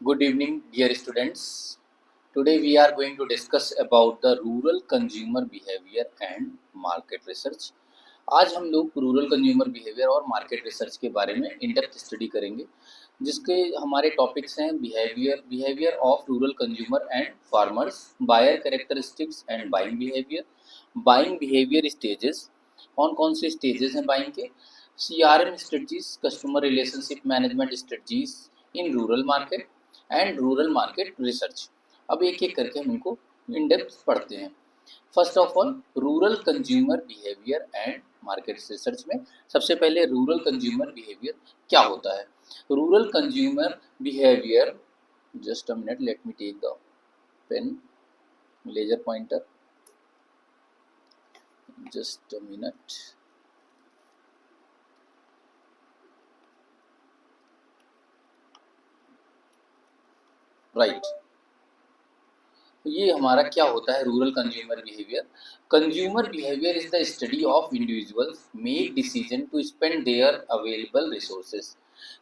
Good evening, dear students. Today we are going to discuss about the rural consumer behavior and market research. आज हम लोग rural consumer behaviour और market research के बारे में in depth study करेंगे, जिसके हमारे टॉपिक्स हैं behaviour of rural consumer and farmers, buyer characteristics and buying behaviour stages. कौन कौन से स्टेजेस हैं बाइंग के, CRM strategies, customer relationship management strategies in rural market and rural market research. अब एक एक करके हम इनको इन डेप्थ पढ़ते हैं। First of all, rural consumer behaviour and market research में सबसे पहले रूरल कंज्यूमर बिहेवियर क्या होता है। Rural consumer behaviour, just a minute, let me take the pen, laser pointer, just a minute. Right, ये हमारा क्या होता है rural consumer behaviour. Consumer behaviour is the study of individuals make decision to spend their available resources.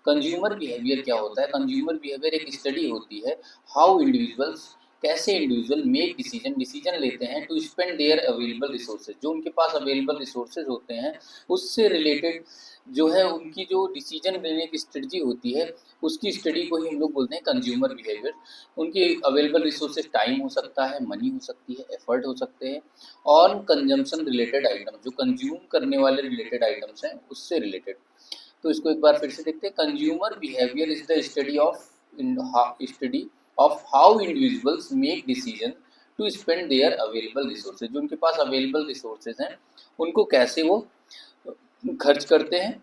Consumer behaviour क्या होता है? Consumer behaviour एक study होती है हाउ इंडिविजुअल्स, कैसे इंडिविजुअल मेक डिसीजन लेते हैं to spend their available resources, जो उनके पास अवेलेबल रिसोर्सेज होते हैं उससे रिलेटेड जो है उनकी जो डिसीजन लेने की स्ट्रेटजी होती है, उसकी स्टडी को ही हम लोग बोलते हैं कंज्यूमर बिहेवियर। उनके अवेलेबल रिसोर्सेज टाइम हो सकता है, मनी हो सकती है, एफर्ट हो सकते हैं, और कंजम्पशन रिलेटेड आइटम, जो कंज्यूम करने वाले रिलेटेड आइटम्स हैं उससे रिलेटेड। तो इसको एक बार फिर से देखते हैं। Consumer behaviour is the study of how individuals make decision to spend their available resources, जो उनके पास अवेलेबल रिसोर्सेज हैं उनको कैसे वो खर्च करते हैं।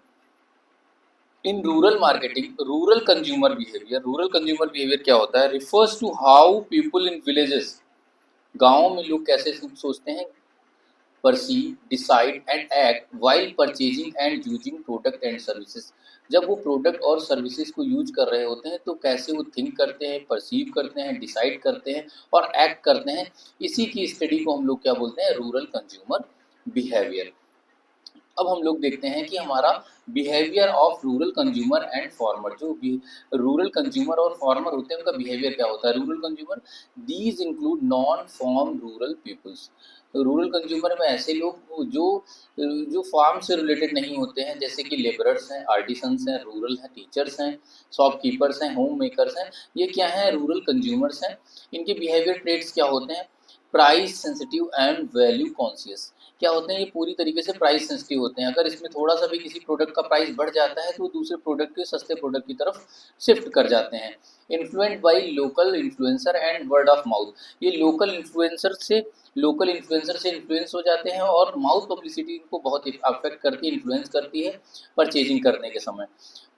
In rural marketing, rural consumer behaviour क्या होता है? Refers to how people in villages, गाँव में लोग कैसे सोचते हैं, perceive, decide and act while purchasing and using product and services. जब वो प्रोडक्ट और सर्विसेज को यूज कर रहे होते हैं तो कैसे वो थिंक करते हैं, परसीव करते हैं, डिसाइड करते हैं और एक्ट करते हैं, इसी की स्टडी को हम लोग क्या बोलते हैं? Rural consumer behaviour. अब हम लोग देखते हैं कि हमारा behaviour of rural consumer and farmer, जो रूरल कंज्यूमर और फार्मर होते हैं उनका बिहेवियर क्या होता है। Rural consumer, these include non farm rural peoples. Rural consumer में ऐसे लोग जो जो फार्म से रिलेटेड नहीं होते हैं, जैसे कि लेबरर्स हैं, आर्टिसंस हैं, रूरल हैं, टीचर्स हैं, शॉपकीपर्स हैं, होम मेकर्स हैं, ये क्या हैं? रूरल कंज्यूमर्स हैं। इनके बिहेवियर ट्रेट्स क्या होते हैं? Price sensitive and value conscious. क्या होते हैं? ये पूरी तरीके से प्राइस सेंसिटिव होते हैं। अगर इसमें थोड़ा सा भी किसी प्रोडक्ट का प्राइस बढ़ जाता है तो वो दूसरे प्रोडक्ट के, सस्ते प्रोडक्ट की तरफ शिफ्ट कर जाते हैं। Influenced by local influencer and word of mouth, ये लोकल इन्फ्लुएंसर से इन्फ्लुएंस हो जाते हैं और माउथ पब्लिसिटी इनको बहुत अफेक्ट करती है, इन्फ्लुएंस करती है परचेजिंग करने के समय।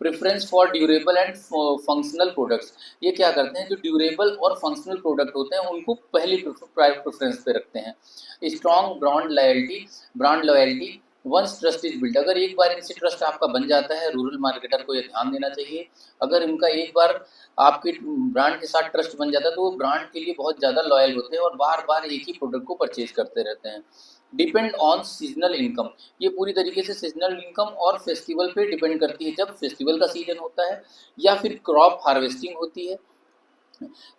Preference for durable and functional products, ये क्या करते हैं? जो ड्यूरेबल और फंक्शनल प्रोडक्ट होते हैं उनको पहली प्रेफरेंस पे रखते हैं। Strong brand loyalty once trust is build, अगर एक बार इनसे ट्रस्ट आपका बन जाता है, रूरल मार्केटर को ये ध्यान देना चाहिए, अगर इनका एक बार आपके ब्रांड के साथ ट्रस्ट बन जाता है तो वो ब्रांड के लिए बहुत ज़्यादा लॉयल होते हैं और बार बार एक ही प्रोडक्ट को परचेज करते रहते हैं। डिपेंड ऑन सीजनल इनकम, ये पूरी तरीके से सीजनल इनकम और फेस्टिवल पे डिपेंड करती है। जब फेस्टिवल का सीजन होता है या फिर क्रॉप हार्वेस्टिंग होती है,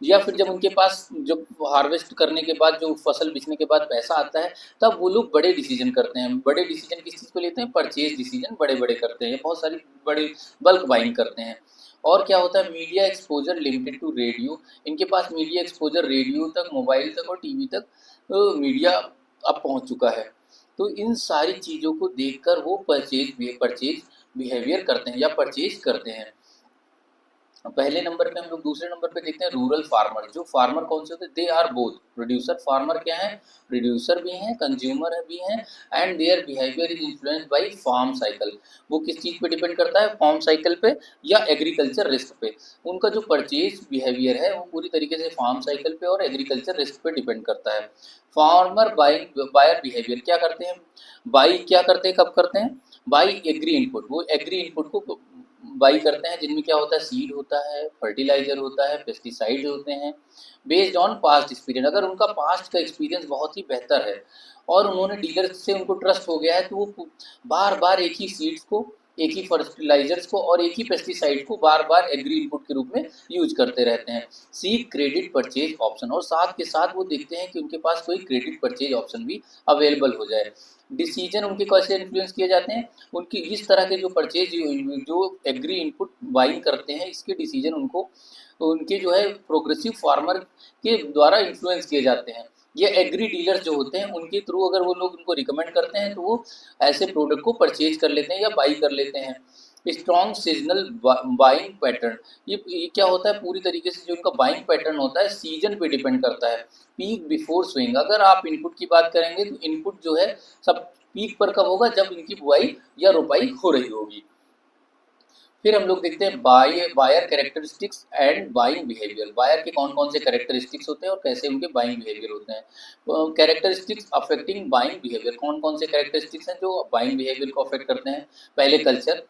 या फिर जब उनके पास जब हार्वेस्ट करने के बाद, जो फसल बेचने के बाद पैसा आता है, तब वो लोग बड़े डिसीजन करते हैं। बड़े डिसीजन किस चीज़ को लेते हैं? परचेज डिसीजन बड़े बड़े करते हैं, बहुत सारी बड़े बल्क बाइंग करते हैं। और क्या होता है? Media exposure limited to radio, इनके पास मीडिया एक्सपोजर रेडियो तक, मोबाइल तक और टीवी तक मीडिया अब पहुंच चुका है। तो इन सारी चीज़ों को देखकर वो परचेज बिहेवियर करते हैं या परचेज करते हैं। पहले नंबर पे हम लोग दूसरे नंबर पे देखते हैं रूरल फार्मर। जो फार्मर कौन से होते हैं? They are both producer, farmer क्या है? प्रोड्यूसर भी हैं, कंज्यूमर भी हैं, and their behaviour is influenced by farm cycle. वो किस चीज़ पे डिपेंड करता है? फार्म साइकिल पे या एग्रीकल्चर रिस्क पे। उनका जो परचेज बिहेवियर है वो पूरी तरीके से फार्म साइकिल पे और एग्रीकल्चर रिस्क पे डिपेंड करता है। फार्मर बायर बिहेवियर क्या करते हैं? बाई क्या करते हैं, कब करते हैं? बाई एग्री इनपुट, वो एग्री इनपुट को बाई करते हैं, जिनमें क्या होता है? सीड होता है, फर्टिलाइजर होता है, पेस्टिसाइड होते हैं, बेस्ड ऑन पास्ट एक्सपीरियंस। अगर उनका पास्ट का एक्सपीरियंस बहुत ही बेहतर है और उन्होंने डीलर से उनको ट्रस्ट हो गया है तो वो बार बार एक ही सीड्स को एक ही फर्टिलाइजर्स को और एक ही पेस्टिसाइड को बार बार एग्री इनपुट के रूप में यूज करते रहते हैं। सीक क्रेडिट परचेज ऑप्शन, और साथ के साथ वो देखते हैं कि उनके पास कोई क्रेडिट परचेज ऑप्शन भी अवेलेबल हो जाए। डिसीजन उनके कैसे इन्फ्लुएंस किए जाते हैं, उनकी इस तरह के जो परचेज जो एग्री इनपुट बाइंग करते हैं, इसके डिसीजन उनको उनके जो है प्रोग्रेसिव फार्मर के द्वारा इन्फ्लुएंस किए जाते हैं। ये एग्री डीलर्स जो होते हैं उनके थ्रू अगर वो लोग उनको रिकमेंड करते हैं तो वो ऐसे प्रोडक्ट को परचेज कर लेते हैं या बाई कर लेते हैं। स्ट्रॉन्ग सीजनल बाइंग पैटर्न, ये क्या होता है, पूरी तरीके से जो उनका बाइंग पैटर्न होता है सीजन पे डिपेंड करता है। पीक बिफोर स्विंग, अगर आप इनपुट की बात करेंगे तो इनपुट जो है सब पीक पर कब होगा, जब इनकी बुआई या रोपाई हो रही होगी। फिर हम लोग देखते हैं buyer characteristics and buying behaviour. Buyer के कौन कौन से कैरेक्टरिस्टिक्स होते हैं और कैसे उनके बाइंग बिहेवियर होते हैं। कैरेक्टरिस्टिक्स अफेक्टिंग बाइंग बिहेवियर, कौन कौन से कैरेक्टरिस्टिक्स हैं जो बाइंग बिहेवियर को अफेक्ट करते हैं। पहले कल्चर,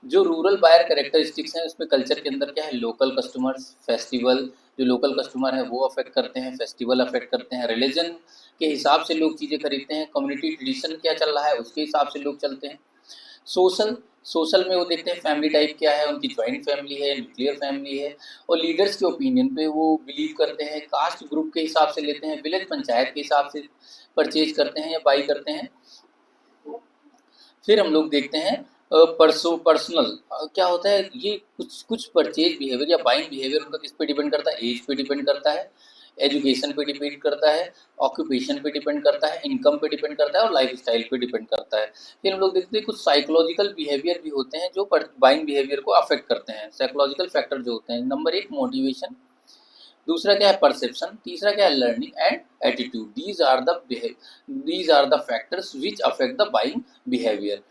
जो रूरल बायर कैरेक्टरिस्टिक्स हैं उसमें कल्चर के अंदर क्या है, लोकल कस्टमर्स, फेस्टिवल, जो लोकल कस्टमर है वो अफेक्ट करते हैं, फेस्टिवल अफेक्ट करते हैं, रिलीजन के हिसाब से लोग चीज़ें खरीदते हैं, कम्युनिटी ट्रेडिशन क्या चल रहा है उसके हिसाब से लोग चलते हैं। सोशल, सोशल में वो देखते हैं फैमिली टाइप क्या है, उनकी जॉइंट फैमिली है, न्यूक्लियर फैमिली है, और लीडर्स के ओपिनियन पे वो बिलीव करते हैं, कास्ट ग्रुप के हिसाब से लेते हैं, विलेज पंचायत के हिसाब से परचेज करते हैं या बाई करते हैं। फिर हम लोग देखते हैं पर्सनल, क्या होता है, ये कुछ कुछ परचेज बिहेवियर या बाइंग बिहेवियर उनका किस पे डिपेंड करता है, एज पे डिपेंड करता है, एजुकेशन पे डिपेंड करता है, ऑक्यूपेशन पे डिपेंड करता है, इनकम पे डिपेंड करता है और लाइफ स्टाइल पे डिपेंड करता है। फिर हम लोग देखते हैं कुछ साइकोलॉजिकल बिहेवियर भी होते हैं जो बाइंग बिहेवियर को अफेक्ट करते हैं। साइकोलॉजिकल फैक्टर जो होते हैं, नंबर एक मोटिवेशन, दूसरा क्या है परसेप्शन, तीसरा क्या है learning and attitude. These are the factors which affect the buying behaviour.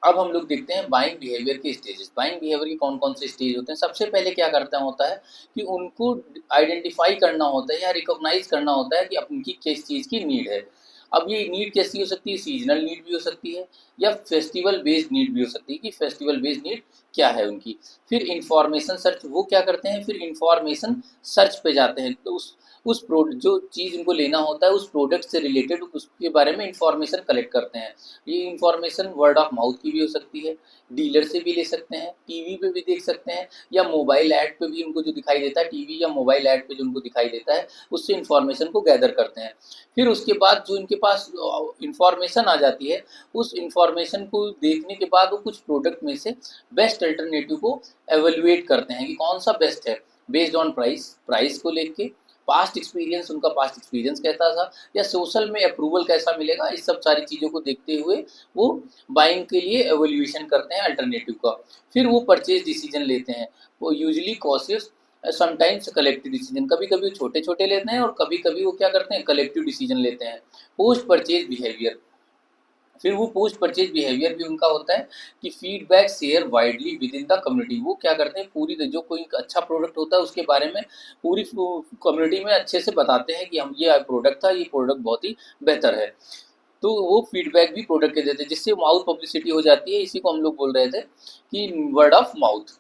अब हम लोग देखते हैं बाइंग बिहेवियर के स्टेजेस। बाइंग बिहेवियर के कौन कौन से स्टेज होते हैं। सबसे पहले क्या करता होता है कि उनको आइडेंटिफाई करना होता है या रिकॉग्नाइज करना होता है कि उनकी किस चीज़ की नीड है। अब ये नीड कैसी हो सकती है, सीजनल नीड भी हो सकती है या फेस्टिवल बेस्ड नीड भी हो सकती है कि फेस्टिवल बेस्ड नीड क्या है उनकी। फिर इंफॉर्मेशन सर्च, वो क्या करते हैं, फिर इंफॉर्मेशन सर्च पे जाते हैं, तो उस प्रोडक्ट जो चीज़ इनको लेना होता है उस प्रोडक्ट से रिलेटेड उसके बारे में इंफॉर्मेशन कलेक्ट करते हैं। ये इंफॉर्मेशन वर्ड ऑफ माउथ की भी हो सकती है, डीलर से भी ले सकते हैं, टीवी पे भी देख सकते हैं, या मोबाइल ऐड पे भी उनको जो दिखाई देता है, टीवी या मोबाइल ऐड पे जो उनको दिखाई देता है उससे इंफॉर्मेशन को गैदर करते हैं। फिर उसके बाद जो इनके पास इंफॉर्मेशन आ जाती है, उस इंफॉर्मेशन को देखने के बाद वो कुछ प्रोडक्ट में से बेस्ट अल्टरनेटिव को एवेल्युएट करते हैं कि कौन सा बेस्ट है, बेस्ड ऑन प्राइस, प्राइस को लेके, पास्ट एक्सपीरियंस, उनका पास्ट एक्सपीरियंस कैसा था, या सोशल में अप्रूवल कैसा मिलेगा, इस सब सारी चीज़ों को देखते हुए वो बाइंग के लिए एवोल्यूशन करते हैं अल्टरनेटिव का। फिर वो परचेज डिसीजन लेते हैं। वो usually cautious, sometimes collective decision, कभी कभी वो छोटे छोटे लेते हैं और कभी कभी वो क्या करते हैं, कलेक्टिव डिसीजन लेते हैं। पोस्ट परचेज बिहेवियर, फिर वो पोस्ट परचेज बिहेवियर भी उनका होता है कि feedback share widely with in the community. वो क्या करते हैं, पूरी जो कोई अच्छा प्रोडक्ट होता है उसके बारे में पूरी कम्युनिटी में अच्छे से बताते हैं कि हम ये प्रोडक्ट था, ये प्रोडक्ट बहुत ही बेहतर है। तो वो फीडबैक भी प्रोडक्ट के देते हैं जिससे माउथ पब्लिसिटी हो जाती है। इसी को हम लोग बोल रहे थे कि word of mouth.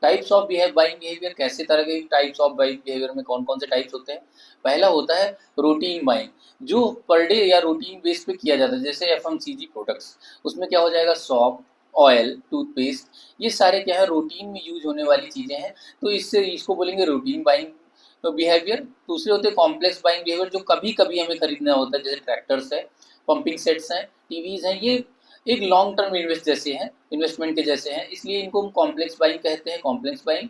Types of buying behaviour, कैसे तरह के टाइप्स ऑफ बाइंग बिहेवियर में कौन कौन से टाइप्स होते हैं। पहला होता है रूटीन बाइंग, जो पर डे या रूटीन बेस पे किया जाता है, जैसे एफएमसीजी प्रोडक्ट्स, उसमें क्या हो जाएगा, सॉप, ऑयल, टूथपेस्ट, ये सारे क्या है रूटीन में यूज होने वाली चीज़ें हैं, तो इससे इसको बोलेंगे रूटीन बाइंग बिहेवियर। दूसरे होते हैं कॉम्प्लेक्स बाइंग बिहेवियर, जो कभी कभी हमें खरीदना होता है, जैसे ट्रैक्टर्स है, पंपिंग सेट्स हैं, टीवीज हैं, ये एक लॉन्ग टर्म इन्वेस्टमेंट के जैसे हैं, इसलिए इनको हम कॉम्प्लेक्स बाइंग कहते हैं, कॉम्प्लेक्स बाइंग।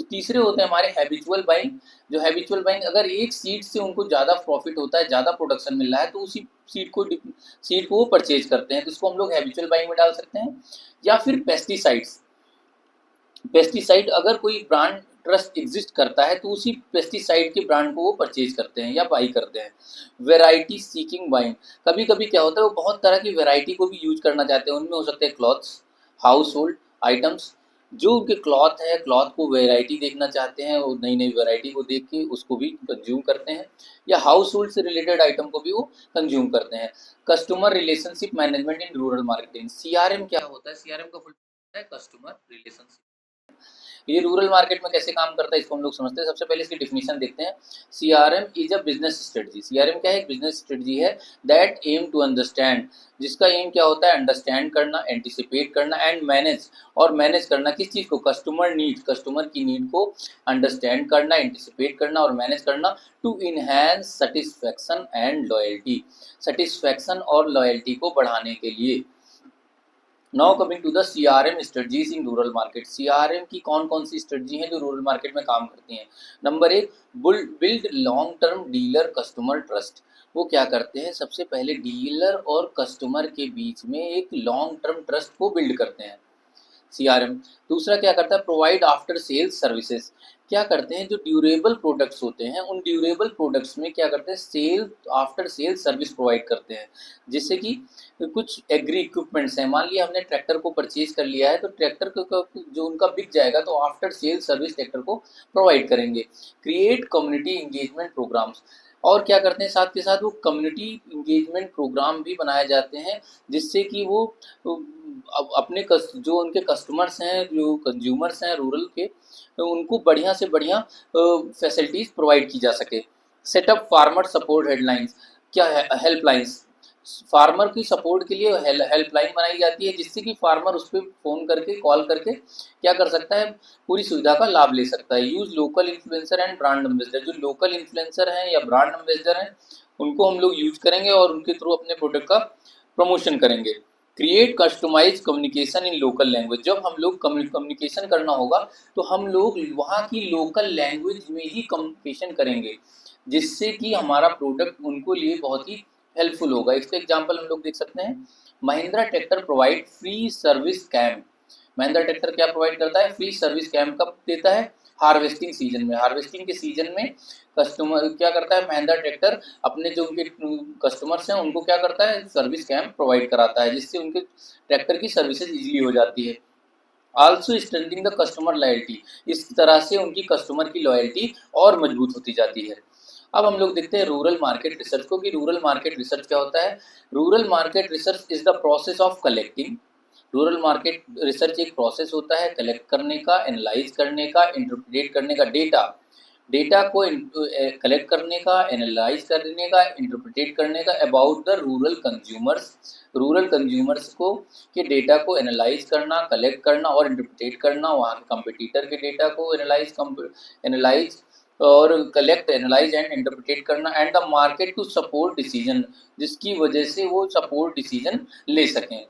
तीसरे होते हैं हमारे हैबिचुअल बाइंग, जो हैबिचुअल बाइंग, अगर एक सीड से उनको ज़्यादा प्रॉफिट होता है, ज़्यादा प्रोडक्शन मिल रहा है, तो उसी सीड को वो परचेज करते हैं, तो इसको हम लोग हैबिचुअल बाइंग में डाल सकते हैं। या फिर पेस्टिसाइड्स, पेस्टिसाइड, अगर कोई ब्रांड ट्रस्ट एग्जिस्ट करता है तो उसी पेस्टिसाइड के ब्रांड को वो परचेज करते हैं या बाई करते हैं। वेराइटी सीकिंग बाइंग, कभी कभी क्या होता है वो बहुत तरह की वेराइटी को भी यूज करना चाहते हैं, उनमें हो सकते हैं क्लॉथ्स, हाउस होल्ड आइटम्स, जो उनके क्लॉथ है, क्लॉथ को वेराइटी देखना चाहते हैं, वो नई नई वेराइटी को देख के उसको भी कंज्यूम करते हैं, या हाउस होल्ड से रिलेटेड आइटम को भी वो कंज्यूम करते हैं। कस्टमर रिलेशनशिप मैनेजमेंट इन रूरल मार्केटिंग, सीआरएम क्या होता है, सीआरएम का फुल है कस्टमर रिलेशनशिप ये रूरल मार्केट में कैसे काम करता है इसको हम लोग समझते हैं। सबसे पहले इसकी डिफिनेशन देखते हैं। CRM is a business strategy. CRM क्या है? एक बिजनेस स्ट्रेटजी है दैट एम टू अंडरस्टैंड, जिसका एम क्या होता है? अंडरस्टैंड करना, एंटिसिपेट करना एंड मैनेज, और मैनेज करना किस चीज़ को? कस्टमर नीड, कस्टमर की नीड को अंडरस्टैंड करना, एंटिसिपेट करना और मैनेज करना to enhance satisfaction and loyalty, satisfaction और लॉयल्टी को बढ़ाने के लिए। Now coming to the CRM strategies in rural market. CRM की कौन कौन सी स्ट्रेटजी हैं जो रूरल मार्केट में काम करती हैं? नंबर एक, build long term dealer customer trust. वो क्या करते हैं? सबसे पहले डीलर और कस्टमर के बीच में एक लॉन्ग टर्म ट्रस्ट को बिल्ड करते हैं सीआरएम। दूसरा क्या करता है? Provide after sales services. क्या करते हैं? जो ड्यूरेबल प्रोडक्ट्स होते हैं उन ड्यूरेबल प्रोडक्ट्स में क्या करते हैं? Sale after sale service provide करते हैं, जिससे कि कुछ एग्री इक्विपमेंट्स हैं, मान लिया हमने ट्रैक्टर को परचेज कर लिया है तो ट्रैक्टर को जो उनका बिक जाएगा तो आफ्टर सेल सर्विस ट्रैक्टर को प्रोवाइड करेंगे। क्रिएट कम्युनिटी इंगेजमेंट प्रोग्राम्स, और क्या करते हैं साथ के साथ? वो कम्युनिटी इंगेजमेंट प्रोग्राम भी बनाए जाते हैं, जिससे कि वो अपने जो उनके कस्टमर्स हैं, जो कंज्यूमर्स हैं रूरल के, तो उनको बढ़िया से बढ़िया फैसिलिटीज़ प्रोवाइड की जा सके। सेटअप फार्मर सपोर्ट हेडलाइंस, क्या है? हेल्पलाइंस। फार्मर की सपोर्ट के लिए हेल्पलाइन बनाई जाती है, जिससे कि फार्मर उस पर फ़ोन करके, कॉल करके क्या कर सकता है? पूरी सुविधा का लाभ ले सकता है। Use local influencer and brand ambassador. जो लोकल इन्फ्लुएंसर हैं या ब्रांड एम्बेसडर हैं उनको हम लोग यूज करेंगे और उनके थ्रू अपने प्रोडक्ट का प्रमोशन करेंगे। Create customise communication in local language. जब हम लोग कम्युनिकेशन करना होगा तो हम लोग वहाँ की लोकल लैंग्वेज में ही कम्युनिकेशन करेंगे, जिससे कि हमारा प्रोडक्ट उनको लिए बहुत ही हेल्पफुल होगा। इसका एग्जांपल हम लोग देख सकते हैं। Mahindra tractor provide free service camp. Mahindra tractor क्या प्रोवाइड करता है? फ्री सर्विस कैंप कब देता है? हार्वेस्टिंग सीजन में। हार्वेस्टिंग के सीजन में कस्टमर क्या करता है? महिंद्रा ट्रैक्टर अपने जो उनके कस्टमर्स हैं उनको क्या करता है? सर्विस कैंप प्रोवाइड कराता है, जिससे उनके ट्रैक्टर की सर्विसेज इजीली हो जाती है। Also strengthening the customer loyalty, इस तरह से उनकी कस्टमर की लॉयल्टी और मजबूत होती जाती है। अब हम लोग देखते हैं रूरल मार्केट रिसर्च को, कि रूरल मार्केट रिसर्च क्या होता है। Rural market research is the process of collecting. Rural market research एक प्रोसेस होता है कलेक्ट करने का, एनालाइज करने का, इंटरप्रेट करने का, डेटा को कलेक्ट करने का, एनालाइज करने का, इंटरप्रेट करने का अबाउट द रूरल कंज्यूमर्स को, के डेटा को एनालाइज करना, कलेक्ट करना और इंटरप्रेट करना, वहाँ के कंपटीटर के डेटा को एनालाइज और कलेक्ट, एनालाइज एंड इंटरप्रेट करना, and the market to support decision, जिसकी वजह से वो सपोर्ट डिसीजन ले सकें।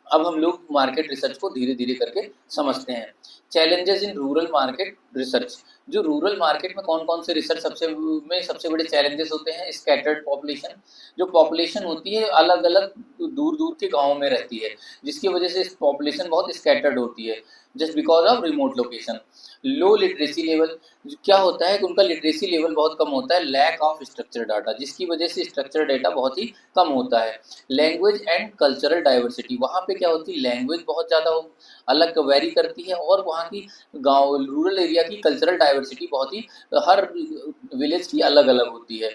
अब हम लोग मार्केट रिसर्च को धीरे धीरे करके समझते हैं। Challenges in rural market research. जो रूरल मार्केट में कौन कौन से रिसर्च सबसे बड़े चैलेंजेस होते हैं? Scattered population. जो पॉपुलेशन होती है अलग अलग दूर दूर के गाँव में रहती है, जिसकी वजह से पॉपुलेशन बहुत स्कैटर्ड होती है, just because of remote location. Low literacy level, क्या होता है कि उनका लिटरेसी लेवल बहुत कम होता है। लैक ऑफ स्ट्रक्चर डाटा, जिसकी वजह से स्ट्रक्चर डाटा बहुत ही कम होता है। लैंग्वेज एंड कल्चरल डाइवर्सिटी, वहाँ पे क्या होती है? लैंग्वेज बहुत ज़्यादा अलग वेरी करती है, और वहाँ की गांव रूरल एरिया की कल्चरल डाइवर्सिटी बहुत ही हर विलेज की अलग अलग होती है।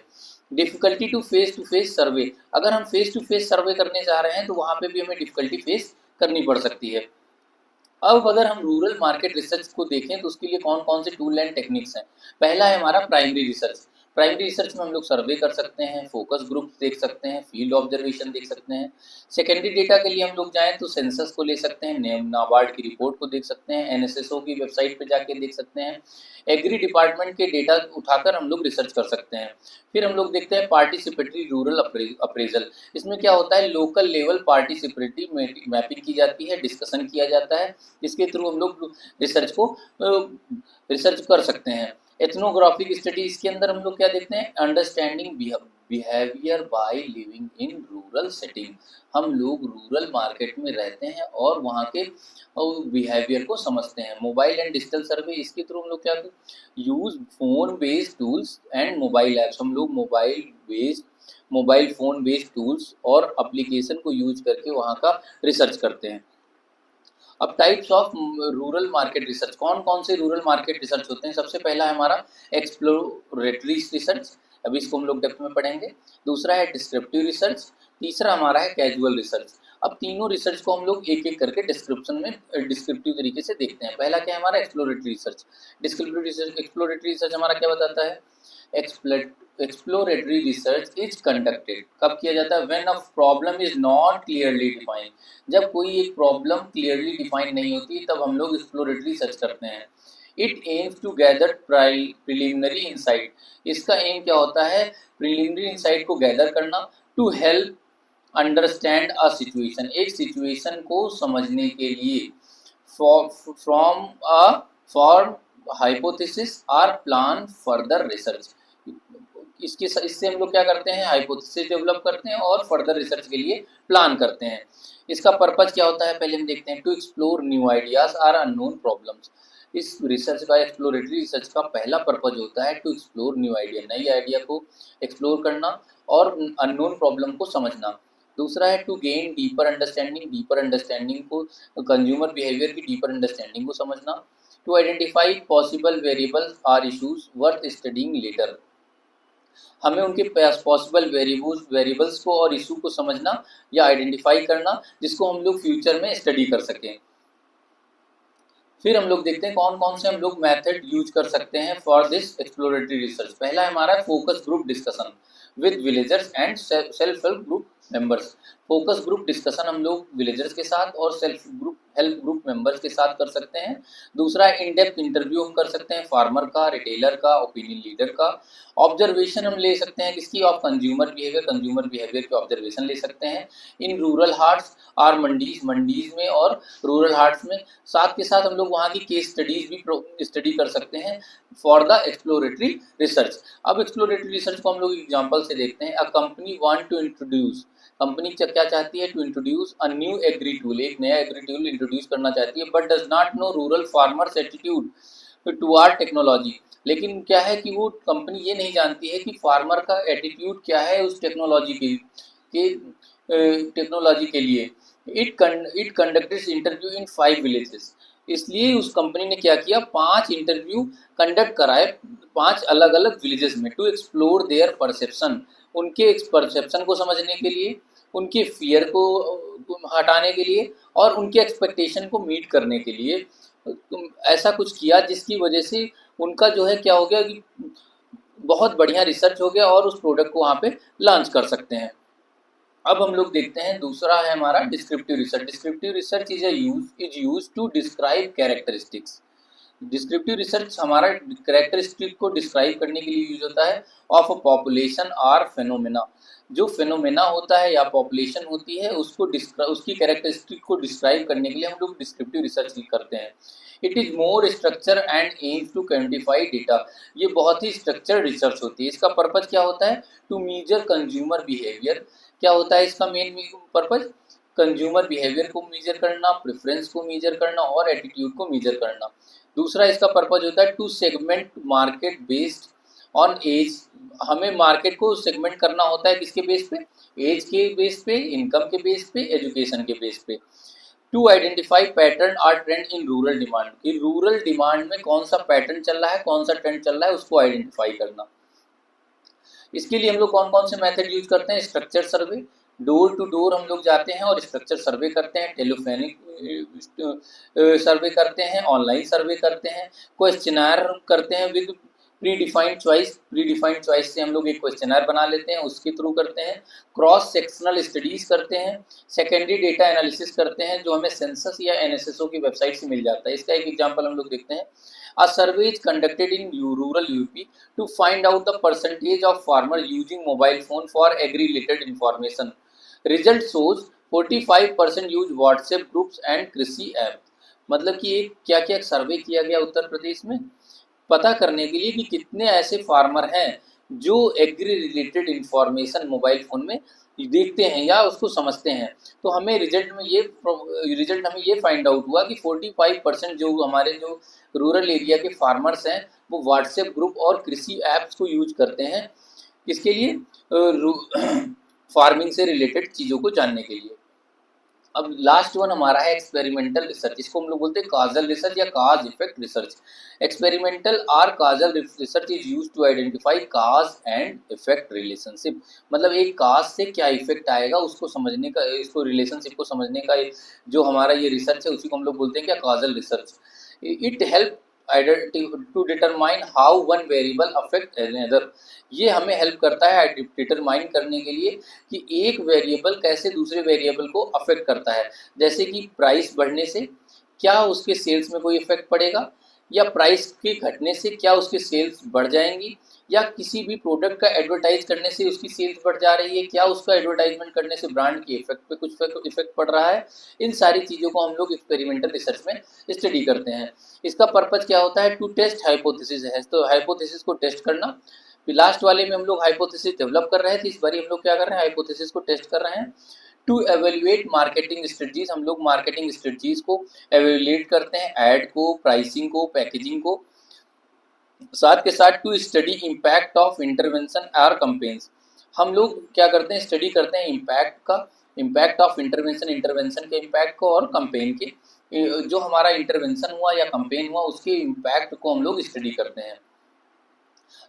डिफ़िकल्टी टू फेस सर्वे, अगर हम फेस टू फेस सर्वे करने जा रहे हैं तो वहाँ पे भी हमें डिफ़िकल्टी फेस करनी पड़ सकती है। अब अगर हम रूरल मार्केट रिसर्च को देखें तो उसके लिए कौन कौन से टूल एंड टेक्निक्स हैं। पहला है हमारा प्राइमरी रिसर्च। प्राइमरी रिसर्च में हम लोग सर्वे कर सकते हैं, फोकस ग्रुप देख सकते हैं, फील्ड ऑब्जर्वेशन देख सकते हैं। सेकेंडरी डेटा के लिए हम लोग जाएँ तो सेंसस को ले सकते हैं, नाबार्ड की रिपोर्ट को देख सकते हैं, एनएसएसओ की वेबसाइट पर जाके देख सकते हैं। एग्री डिपार्टमेंट के डेटा उठाकर हम लोग रिसर्च कर सकते हैं। फिर हम लोग देखते हैं पार्टिसिपेटरी रूरल अप्रेजल। इसमें क्या होता है? लोकल लेवल पार्टिसिपेटरी मैपिंग की जाती है, डिस्कशन किया जाता है, जिसके थ्रू हम लोग रिसर्च कर सकते हैं। एथनोग्राफिक स्टडी, इसके अंदर हम लोग क्या देखते हैं? Understanding behaviour by living in rural setting. हम लोग रूरल मार्केट में रहते हैं और वहाँ के बिहेवियर को समझते हैं। मोबाइल एंड डिजिटल सर्वे, इसके थ्रू हम लोग क्या use phone based tools and mobile apps. हम लोग मोबाइल फ़ोन बेस्ड टूल्स और एप्लीकेशन को यूज करके वहाँ का रिसर्च करते हैं। अब types of rural market research, कौन कौन से रूरल मार्केट रिसर्च होते हैं? सबसे पहला है हमारा एक्सप्लोरेटरी रिसर्च, अभी इसको हम लोग डेप्थ में पढ़ेंगे। दूसरा है डिस्क्रिप्टिव रिसर्च। तीसरा हमारा है कैजुअल रिसर्च। अब तीनों रिसर्च को हम लोग एक एक करके डिस्क्रिप्शन में डिस्क्रिप्टिव तरीके से देखते हैं। पहला क्या है हमारा एक्सप्लोरेटरी रिसर्च। एक्सप्लोरेटरी रिसर्च हमारा क्या बताता है? एक्सप्लोरेटरी रिसर्च इज कंडक्टेड कब किया जाता है? When a problem is not clearly defined. जब कोई एक प्रॉब्लम क्लियरली डिफाइन नहीं होती तब हम लोग एक्सप्लोरेटरी रिसर्च करते हैं। It aims to gather preliminary insight. इसका एम क्या होता है? प्रिलिमिनरी इंसाइट को गैदर करना, to help understand a situation, एक सिचुएशन को समझने के लिए, फ्रॉम अ फॉर हाइपोथेसिस और प्लान फर्दर रिसर्च। इससे हम लोग क्या करते हैं? हाइपोथेसिस डेवलप करते हैं और फर्दर रिसर्च के लिए प्लान करते हैं। इसका पर्पज क्या होता है पहले हम देखते हैं। To explore new ideas or unknown problems. इस रिसर्च का, एक्सप्लोरेटरी रिसर्च का पहला पर्पज होता है टू एक्सप्लोर न्यू आइडिया, नई आइडिया को एक्सप्लोर करना और अननोन प्रॉब्लम को समझना। दूसरा है to gain deeper understanding, deeper understanding को, कंज्यूमर बिहेवियर की डीपर अंडरस्टैंडिंग को समझना। To identify possible variables or issues worth studying later, हमें उनके पास पॉसिबल वेरिएबल्स को और इशू को समझना या आइडेंटिफाई करना जिसको हम लोग फ्यूचर में स्टडी कर सकें। फिर हम लोग देखते हैं कौन कौन से हम लोग मेथड यूज कर सकते हैं फॉर दिस एक्सप्लोरेटरी रिसर्च। पहला है हमारा focus group discussion with villagers and self help group members. Focus group discussion हम लोग विलेजर्स के साथ और self group help group members के साथ कर सकते हैं। दूसरा है इन डेप्थ इंटरव्यू हम कर सकते हैं फार्मर का, रिटेलर का, ओपिनियन लीडर का। ऑब्जर्वेशन हम ले सकते हैं किसकी? ऑफ कंज्यूमर बिहेवियर के ऑब्जर्वेशन ले सकते हैं इन रूरल हार्ट्स और मंडीज में और रूरल हार्ट्स में। साथ के साथ हम लोग वहाँ की केस स्टडीज भी स्टडी कर सकते हैं फॉर द एक्सप्लोरेटरी रिसर्च। अब एक्सप्लोरेटरी रिसर्च को हम लोग एग्जाम्पल से देखते हैं। A company want to introduce, company क्या चाहती है? To introduce a new agri tool, एक नया एग्री टूल इंट्रोड्यूस करना चाहती है, but does not know rural farmers attitude toward technology. लेकिन क्या है कि वो कंपनी ये नहीं जानती है कि फार्मर का एटीट्यूड क्या है उस टेक्नोलॉजी के लिए। It conducted interview in 5 villages. इसलिए उस कंपनी ने क्या किया? 5 इंटरव्यू कंडक्ट कराए 5 अलग अलग विलेजेस में, टू एक्सप्लोर देयर परसेप्शन, उनके परसेप्शन को समझने के लिए, उनके फियर को हटाने के लिए और उनके एक्सपेक्टेशन को मीट करने के लिए ऐसा कुछ किया जिसकी वजह से उनका जो है क्या हो गया कि बहुत बढ़िया रिसर्च हो गया और उस प्रोडक्ट को वहाँ पे लॉन्च कर सकते हैं। अब हम लोग देखते हैं दूसरा है हमारा descriptive research. Descriptive research is use to describe characteristics. Descriptive research हमारा कैरेक्टरिस्टिक को डिस्क्राइब करने के लिए यूज होता है ऑफ अ पॉपुलेशन और फेनोमेना। जो फेनोमेना होता है या पॉपुलेशन होती है उसको उसकी कैरेक्टरिस्टिक को डिस्क्राइब करने के लिए हम लोग डिस्क्रिप्टिव रिसर्च करते हैं। It is more structure and aims to quantify data. ये बहुत ही स्ट्रक्चर्ड रिसर्च होती है। इसका पर्पज क्या होता है? To measure consumer behaviour. क्या होता है इसका मेन पर्पज? कंज्यूमर बिहेवियर को मेजर करना, प्रेफरेंस को मेजर करना और एटीट्यूड को मेजर करना। दूसरा इसका पर्पज होता है to segment market based on age. हमें मार्केट को सेगमेंट करना होता है किसके बेस पे? एज के बेस पे, इनकम के बेस पे, एजुकेशन के बेस पे। टू आइडेंटिफाई पैटर्न और ट्रेंड इन रूरल डिमांड, कि रूरल डिमांड में कौन सा पैटर्न चल रहा है, कौन सा ट्रेंड चल रहा है, उसको आइडेंटिफाई करना। इसके लिए हम लोग कौन कौन से मेथड यूज करते हैं? Structure survey, door to door हम लोग जाते हैं और स्ट्रक्चर सर्वे करते हैं, टेलीफोनिक सर्वे करते हैं, ऑनलाइन सर्वे करते हैं, क्वेश्चनर करते हैं विद प्री डिफाइंड चॉइस से हम लोग एक क्वेश्चनर बना लेते हैं, उसके थ्रू करते हैं। क्रॉस सेक्शनल स्टडीज करते हैं, सेकेंडरी डेटा एनालिसिस करते हैं जो हमें सेंसस या एनएसएसओ की वेबसाइट से मिल जाता है। इसका एक एग्जांपल हम लोग देखते हैं। A survey is conducted in rural UP to find out the percentage of farmers using mobile phone for agri-related information. Result shows 45% use WhatsApp groups and कृषि ऐप। मतलब कि एक क्या क्या सर्वे किया गया उत्तर प्रदेश में पता करने के लिए कि कितने ऐसे फार्मर हैं जो agri related information mobile phone में देखते हैं या उसको समझते हैं। तो हमें रिजल्ट हमें ये फाइंड आउट हुआ कि 45% जो हमारे जो रूरल एरिया के फार्मर्स हैं वो व्हाट्सएप ग्रुप और कृषि ऐप्स को यूज करते हैं। किसके लिए? फार्मिंग से रिलेटेड चीज़ों को जानने के लिए। अब लास्ट वन हमारा है एक्सपेरिमेंटल रिसर्च, इसको हम लोग बोलते हैं काजल रिसर्च या cause effect research. Experimental or causal research is used to identify cause and effect relationship, मतलब एक काज से क्या इफेक्ट आएगा उसको समझने का, इसको रिलेशनशिप को समझने का जो हमारा ये रिसर्च है उसी को हम लोग बोलते हैं क्या, causal research. It help to determine how one variable affect another, ये हमें हेल्प करता है डिटरमाइन करने के लिए कि एक वेरिएबल कैसे दूसरे वेरिएबल को अफेक्ट करता है। जैसे कि प्राइस बढ़ने से क्या उसके सेल्स में कोई इफेक्ट पड़ेगा, या प्राइस के घटने से क्या उसके सेल्स बढ़ जाएंगी, या किसी भी प्रोडक्ट का एडवर्टाइज करने से उसकी सेल्स बढ़ जा रही है, क्या उसका एडवर्टाइजमेंट करने से ब्रांड के इफेक्ट पे कुछ इफेक्ट पड़ रहा है। इन सारी चीज़ों को हम लोग एक्सपेरिमेंटल रिसर्च में स्टडी करते हैं। इसका पर्पज क्या होता है, टू टेस्ट हाइपोथेसिस है, तो हाइपोथेसिस को टेस्ट करना। लास्ट वाले में हम लोग हाइपोथेसिस डेवलप कर रहे थे, इस बार हम लोग क्या कर रहे हैं, हाइपोथेसिस को टेस्ट कर रहे हैं। टू एवेल्युएट मार्केटिंग स्ट्रेटजीज, हम लोग मार्केटिंग स्ट्रेटजीज को एवेल्युएट करते हैं, एड को, प्राइसिंग को, पैकेजिंग को, साथ के साथ to study impact of intervention और कंपेन्स, हम लोग क्या करते हैं, स्टडी करते हैं इम्पैक्ट का, इम्पैक्ट ऑफ इंटरवेंशन, इंटरवेंशन के इम्पैक्ट को, और कंपेन के, जो हमारा इंटरवेंशन हुआ या कंपेन हुआ उसके इम्पैक्ट को हम लोग स्टडी करते हैं।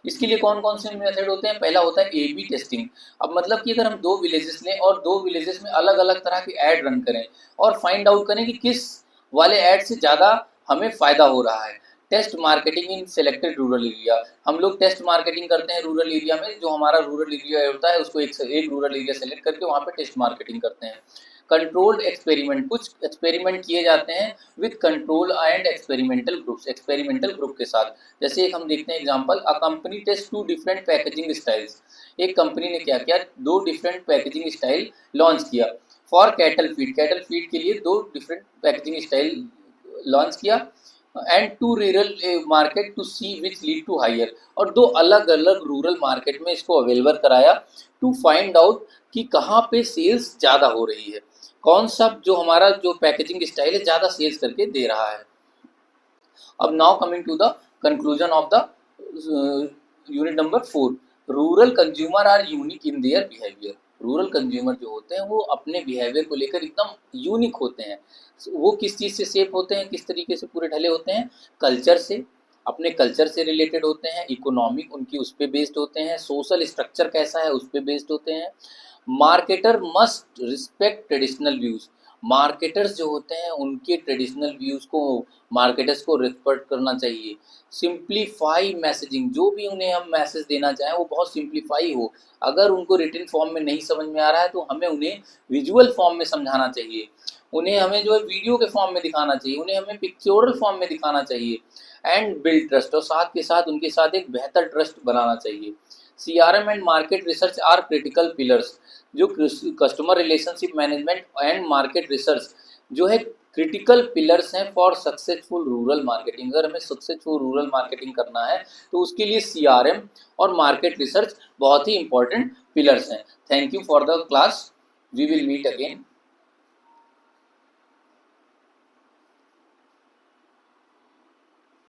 इसके लिए कौन कौन से मेथड होते हैं, पहला होता है ए बी टेस्टिंग। अब मतलब कि अगर हम दो विलेजेस लें और दो विलेजेस में अलग अलग तरह की ऐड रन करें और फाइंड आउट करें कि किस वाले ऐड से ज़्यादा हमें फ़ायदा हो रहा है। Test marketing in selected rural area, हम लोग टेस्ट मार्केटिंग करते हैं रूरल एरिया में, जो हमारा रूरल एरिया होता है उसको एक रूरल एरिया सेलेक्ट करके वहाँ पे टेस्ट मार्केटिंग करते हैं। कंट्रोल्ड एक्सपेरिमेंट, कुछ एक्सपेरिमेंट किए जाते हैं with control and experimental groups, experimental group के साथ। जैसे एक हम देखते हैं example, a company test two different packaging styles, एक कंपनी ने क्या किया, दो डिफरेंट पैकेजिंग स्टाइल लॉन्च किया। फॉर कैटल फीड के लिए दो डिफरेंट पैकेजिंग स्टाइल लॉन्च किया, and to rural market to see which lead to higher, और दो अलग अलग रूरल मार्केट में इसको अवेलेबल कराया टू फाइंड आउट कि कहाँ पे सेल्स ज़्यादा हो रही है, कौन सा जो हमारा जो पैकेजिंग स्टाइल है ज़्यादा सेल्स करके दे रहा है। अब now coming to the conclusion of the unit number 4, rural consumer are unique in their behaviour, rural consumer जो होते हैं वो अपने बिहेवियर को लेकर एकदम यूनिक होते हैं। वो किस चीज़ से शेप होते हैं, किस तरीके से पूरे ढले होते हैं, कल्चर से, अपने कल्चर से रिलेटेड होते हैं, इकोनॉमिक उनकी उस पर बेस्ड होते हैं, सोशल स्ट्रक्चर कैसा है उस पर बेस्ड होते हैं। Marketer must respect traditional views, marketers जो होते हैं उनके ट्रेडिशनल व्यूज़ को मार्केटर्स को रिस्पेक्ट करना चाहिए। सिंप्लीफाई मैसेजिंग, जो भी उन्हें हम मैसेज देना चाहें वो बहुत सिंप्लीफाई हो, अगर उनको रिटन फॉर्म में नहीं समझ में आ रहा है तो हमें उन्हें विजुअल फॉर्म में समझाना चाहिए, उन्हें हमें जो है वीडियो के फॉर्म में दिखाना चाहिए, उन्हें हमें पिक्चोरल फॉर्म में दिखाना चाहिए। एंड बिल्ड ट्रस्ट, और साथ के साथ उनके साथ एक बेहतर ट्रस्ट बनाना चाहिए। CRM and market research are critical pillars, जो customer relationship management and market research जो है क्रिटिकल पिलर्स हैं फॉर सक्सेसफुल रूरल मार्केटिंग। अगर हमें सक्सेसफुल रूरल मार्केटिंग करना है तो उसके लिए CRM और मार्केट रिसर्च बहुत ही इंपॉर्टेंट पिलर्स हैं। Thank you for the class, we will meet again.